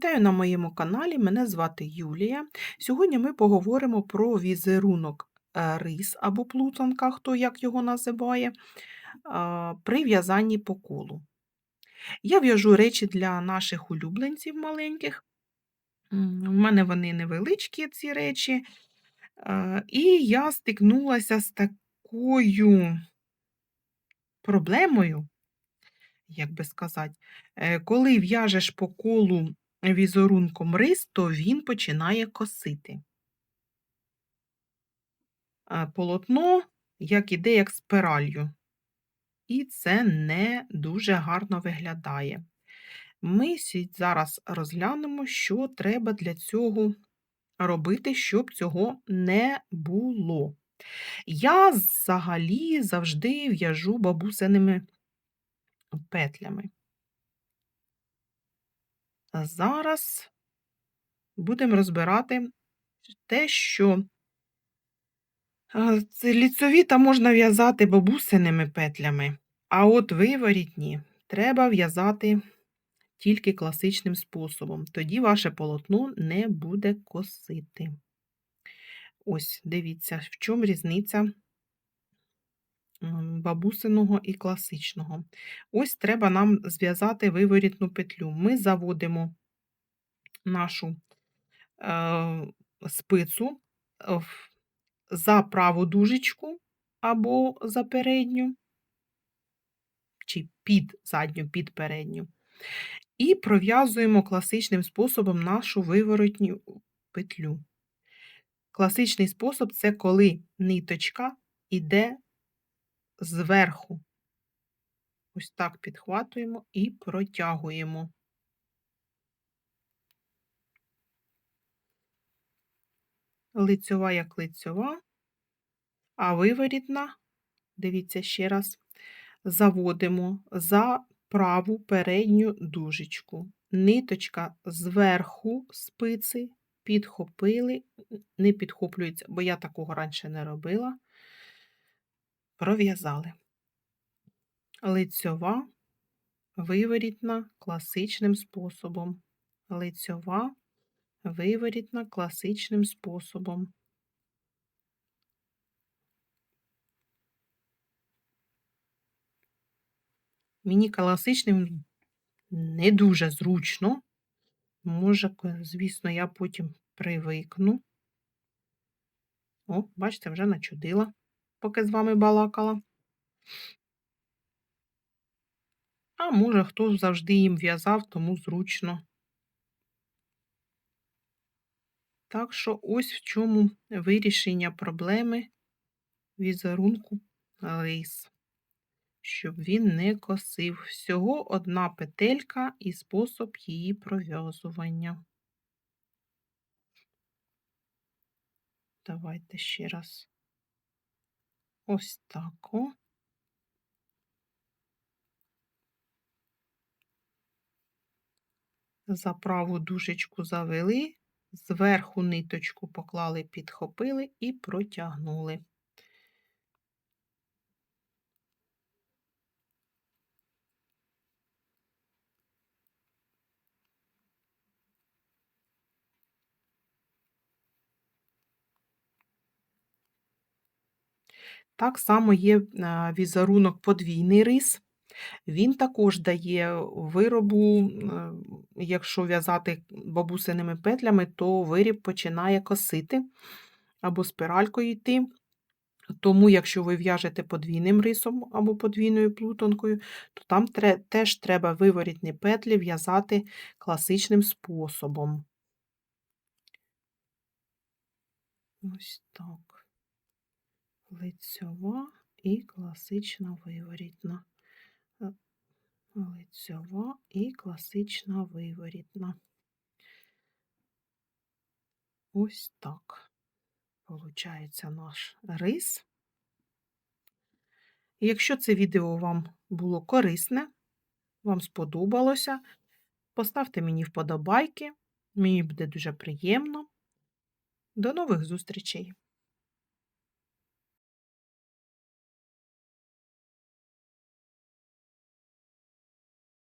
Вітаю на моєму каналі, мене звати Юлія. Сьогодні ми поговоримо про візерунок рис або плутанка, хто як його називає, при в'язанні по колу. Я в'яжу речі для наших улюбленців маленьких. У мене вони невеличкі, ці речі. І я стикнулася з такою проблемою, як би сказати, коли в'яжеш по колу візерунком рис, то він починає косити. Полотно як іде, як спіраллю. І це не дуже гарно виглядає. Ми зараз розглянемо, що треба для цього робити, щоб цього не було. Я взагалі завжди в'яжу бабусиними петлями. А зараз будемо розбирати те, що ліцеві та можна в'язати бабусиними петлями, а от виворітні треба в'язати тільки класичним способом. Тоді ваше полотно не буде косити. Ось, дивіться, в чому різниця бабусиного і класичного. Ось треба нам зв'язати виворітну петлю. Ми заводимо нашу спицу за праву дужечку або за передню, чи під задню, під передню. І пров'язуємо класичним способом нашу виворотню петлю. Класичний спосіб – це коли ниточка йде зверху. Ось так підхватуємо і протягуємо. Лицьова як лицьова, а виворітна, дивіться ще раз, заводимо за праву передню дужечку. Ниточка зверху спиці підхопили, не підхоплюється, бо я такого раніше не робила, пров'язали. Лицьова, виворітна класичним способом. Лицьова, виворітна класичним способом. Мені класичним не дуже зручно. Може, звісно, я потім привикну. О, бачите, вже начудила, поки з вами балакала. А може, хто завжди їм в'язав, тому зручно. Так що ось в чому вирішення проблеми візерунку рис. Щоб він не косив. Всього одна петелька і спосіб її пров'язування. Давайте ще раз. Ось так о. За праву дужечку завели, зверху ниточку поклали, підхопили і протягнули. Так само є візерунок подвійний рис. Він також дає виробу, якщо в'язати бабусиними петлями, то виріб починає косити або спіралькою йти. Тому, якщо ви в'яжете подвійним рисом або подвійною плутанкою, то там теж треба виворітні петлі в'язати класичним способом. Ось так. Лицьова і класична виворітна. Лицьова і класична виворітна. Ось так получається наш рис. І якщо це відео вам було корисне, вам сподобалося, поставте мені вподобайки, мені буде дуже приємно. До нових зустрічей!